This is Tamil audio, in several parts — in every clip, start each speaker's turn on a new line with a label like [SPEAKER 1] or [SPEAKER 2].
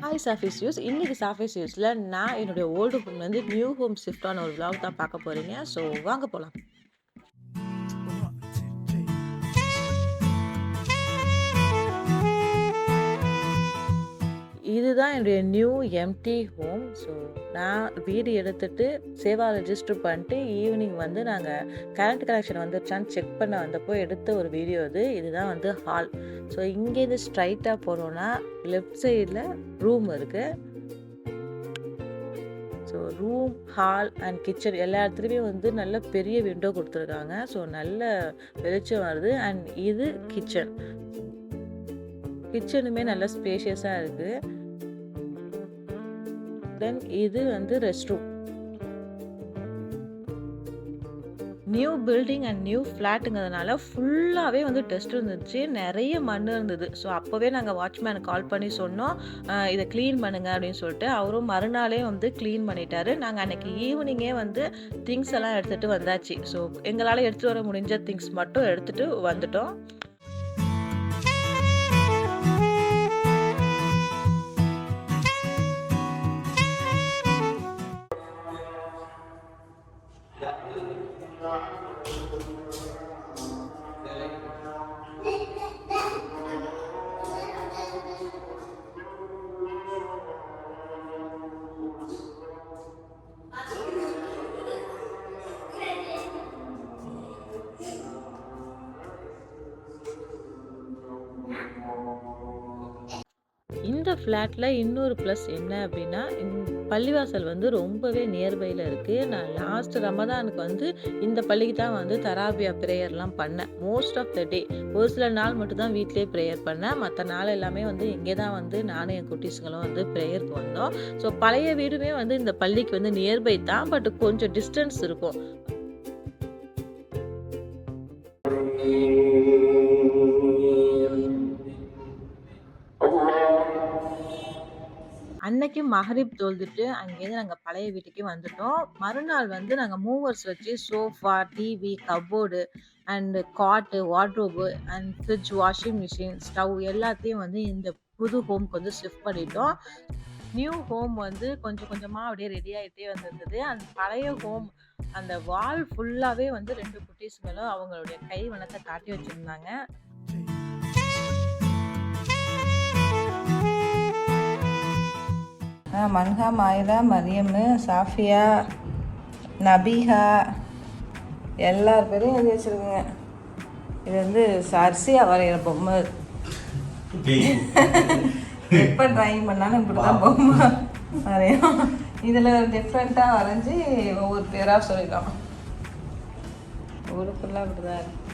[SPEAKER 1] Hi சாஃபிஸ் use. இன்னைக்கு சாஃபிஸ் யூஸில் நான் என்னுடைய ஓல்டு ஹோம்லேருந்து நியூ ஹோம் ஷிஃப்ட் ஆன ஒரு vlog தான் பார்க்க போகிறீங்க. ஸோ வாங்க போகலாம். இதுதான் என்னுடைய நியூ எம்டி ஹோம். ஸோ நான் வீடு எடுத்துட்டு சேவா ரெஜிஸ்டர் பண்ணிட்டு ஈவினிங் வந்து நாங்கள் கரண்ட் கனெக்ஷன் வந்துருச்சான்னு செக் பண்ண வந்தப்போ எடுத்த ஒரு வீடியோ இதுதான் வந்து ஹால். ஸோ இங்கேருந்து ஸ்ட்ரைட்டாக போனோன்னா லெஃப்ட் சைடில் ரூம் இருக்குது. So room, hall and kitchen எல்லா இடத்துலையுமே வந்து நல்ல பெரிய விண்டோ கொடுத்துருக்காங்க. ஸோ நல்ல வெளிச்சம் வருது. அண்ட் இது கிச்சன். கிச்சனுமே நல்ல ஸ்பேஷியஸாக இருக்குது. தென் இது வந்து rest room. New building and new ஃப்ளாட்டுங்கிறதுனால ஃபுல்லாகவே வந்து டெஸ்ட் இருந்துச்சு. நிறைய மண் இருந்தது. ஸோ அப்போவே நாங்கள் வாட்ச்மேனுக்கு கால் பண்ணி சொன்னோம், இதை க்ளீன் பண்ணுங்க அப்படின்னு சொல்லிட்டு. அவரும் மறுநாளே வந்து க்ளீன் பண்ணிட்டாரு. நாங்கள் அன்றைக்கி ஈவினிங்கே வந்து திங்ஸ் எல்லாம் எடுத்துகிட்டு வந்தாச்சு. ஸோ எங்களால் எடுத்துகிட்டு வர முடிஞ்ச திங்ஸ் மட்டும் எடுத்துகிட்டு வந்துட்டோம். இந்த ஃப்ளாட்டில் இன்னொரு ப்ளஸ் என்ன அப்படின்னா, பள்ளிவாசல் வந்து ரொம்பவே நியர்பையில் இருக்குது. நான் லாஸ்ட் ரமதானுக்கு வந்து இந்த பள்ளிக்கு தான் வந்து தராபியா ப்ரேயர்லாம் பண்ணேன். மோஸ்ட் ஆஃப் த டே ஒரு சில நாள் மட்டும் தான் வீட்டிலே ப்ரேயர் பண்ணேன். மற்ற நாள் எல்லாமே வந்து இங்கே தான் வந்து நானும் என் குட்டீஸுங்களும் வந்து ப்ரேயருக்கு வந்தோம். ஸோ பழைய வீடுமே வந்து இந்த பள்ளிக்கு வந்து நியர்பை தான், பட் கொஞ்சம் டிஸ்டன்ஸ் இருக்கும். அன்னைக்கு மஹரிப் தொழுதுட்டு அங்கேருந்து நாங்கள் பழைய வீட்டுக்கே வந்துட்டோம். மறுநாள் வந்து நாங்கள் மூவர்ஸ் வச்சு சோஃபா, டிவி, கப்போர்டு அண்டு காட்டு, wardrobe and fridge, washing machine, stove எல்லாத்தையும் வந்து இந்த புது ஹோம்க்கு வந்து ஷிஃப்ட் பண்ணிட்டோம். நியூ ஹோம் வந்து கொஞ்சம் கொஞ்சமாக அப்படியே ரெடி ஆகிட்டே வந்திருந்தது. அந்த பழைய ஹோம் அந்த வால் ஃபுல்லாகவே வந்து 2 குட்டீஸ்களும் அவங்களுடைய கை வண்ணத்தை காட்டி வச்சுருந்தாங்க. மன்ஹா, மாயிதா, மரியம், சாஃபியா, நபிஹா எல்லார் பேரையும் எழுதி வச்சுருக்குங்க. இது வந்து அரிசியா வரைகிற பொம்மை. எப்போ ட்ராயிங் பண்ணாலும் இப்படி தான் பொம்மை வரையும். இதில் டிஃப்ரெண்ட்டாக வரைஞ்சி ஒவ்வொரு பேராக சொல்லிடலாம். ஊருக்குள்ளே அப்படி தான் இருக்குது.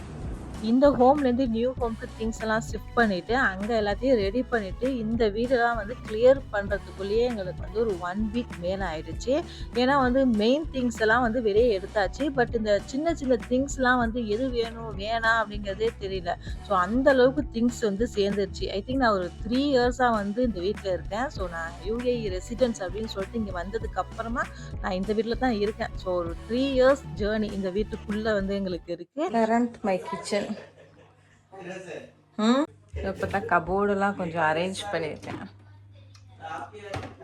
[SPEAKER 1] இந்த ஹோம்லேருந்து நியூ ஹோம்க்கு திங்ஸ் எல்லாம் ஷிஃப்ட் பண்ணிவிட்டு அங்கே எல்லாத்தையும் ரெடி பண்ணிவிட்டு இந்த வீடெல்லாம் வந்து கிளியர் பண்ணுறதுக்குள்ளேயே எங்களுக்கு வந்து ஒரு 1 வீக் மேலே ஆயிடுச்சு. ஏன்னா வந்து மெயின் திங்ஸ் எல்லாம் வந்து வெளியே எடுத்தாச்சு. பட் இந்த சின்ன சின்ன திங்ஸ்லாம் வந்து எது வேணும் வேணாம் அப்படிங்கிறதே தெரியல. ஸோ அந்த அளவுக்கு திங்ஸ் வந்து சேர்ந்துருச்சு. ஐ திங்க் நான் ஒரு 3 இயர்ஸாக வந்து இந்த வீட்டில் இருக்கேன். ஸோ நான் UAE ரெசிடென்ஸ் அப்படின்னு சொல்லிட்டு இங்கே வந்ததுக்கு அப்புறமா நான் இந்த வீட்டில் தான் இருக்கேன். ஸோ ஒரு 3 இயர்ஸ் ஜேர்னி இந்த வீட்டுக்குள்ளே வந்து எங்களுக்கு இருக்குது. Current my kitchen. இப்போ தான் கபோர்டெல்லாம் கொஞ்சம் அரேஞ்ச் பண்ணியிருக்கேன்.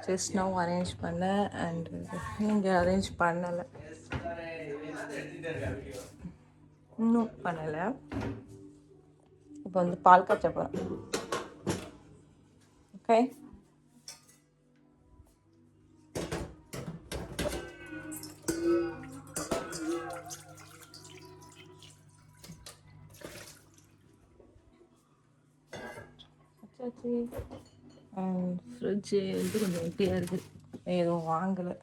[SPEAKER 1] ஜஸ்ட் நவ் அரேஞ்ச் பண்ணேன். அண்ட் இங்கே அரேஞ்ச் பண்ணலை, இன்னும் பண்ணலை. இப்போ வந்து பால் காய்ச்ச போகிறேன். ஓகே, ஃப்ரிட்ஜு வந்து கொஞ்சம் எம்டியாக இருக்குது, எதுவும் வாங்கலை.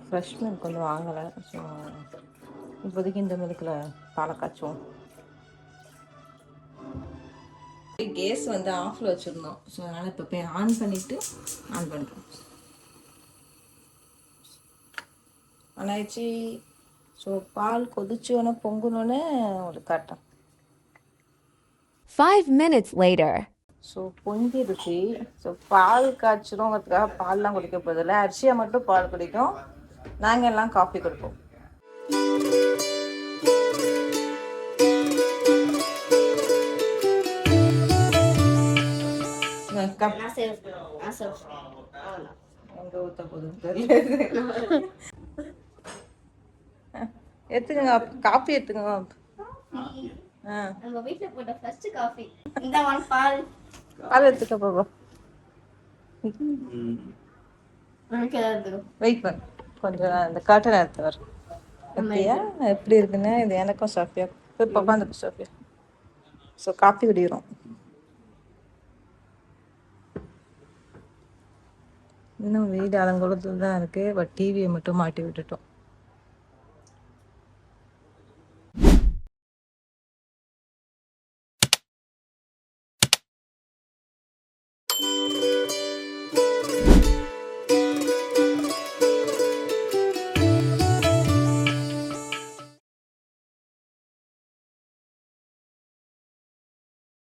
[SPEAKER 1] ஃப்ரெஷ் மில்க் வந்து வாங்கலை. ஸோ இப்போதைக்கு இந்த மில்கில் பாலை காய்ச்சுவோம். கேஸ் வந்து ஆஃபில் வச்சுருந்தோம். ஸோ அதனால் இப்போ போய் ஆன் பண்ணிவிட்டு ஆன் பண்ணுறோம். ஆனாச்சு. ஸோ பால் கொதிச்சோன்னு பொங்குனோன்னு ஒரு காட்டும்.
[SPEAKER 2] 5 minutes later.
[SPEAKER 1] ஸோ பொங்கிடுச்சு. ஸோ பால் காய்ச்சணுங்கிறதுக்காக பால்லாம் குடிக்க போதில்லை, அரிசியா மட்டும் பால் குடிக்கும். நாங்கள் எல்லாம் காஃபி குடிப்போம். கப்
[SPEAKER 2] நான் சேவ் நான் சேவ் அவ்வளோ
[SPEAKER 1] எங்க ஊத்த போகுதுன்னு தெரியல. எடுத்துக்கங்க காப்பி எடுத்துக்கங்க.
[SPEAKER 2] நம்ம வீட்டில் போட்ட ஃபர்ஸ்ட் காஃபி இந்த ஒன் பால்
[SPEAKER 1] பால் எடுத்துக்க பாப்பா.
[SPEAKER 2] எனக்கு ஏதாவது
[SPEAKER 1] வெயிட் பண்ணு கொஞ்சம் அந்த காட்டன் எடுத்து வர. அப்படியா எப்படி இருக்குன்னு இது எனக்கும் சோஃபியா போய் உட்காந்துக்கு சோஃபியா. ஸோ காப்பி குடிக்கிறோம். இன்னும் வீடு அலங்கோலத்தில் தான் இருக்குது. பட் டிவியை மட்டும் மாட்டி விட்டுட்டோம்.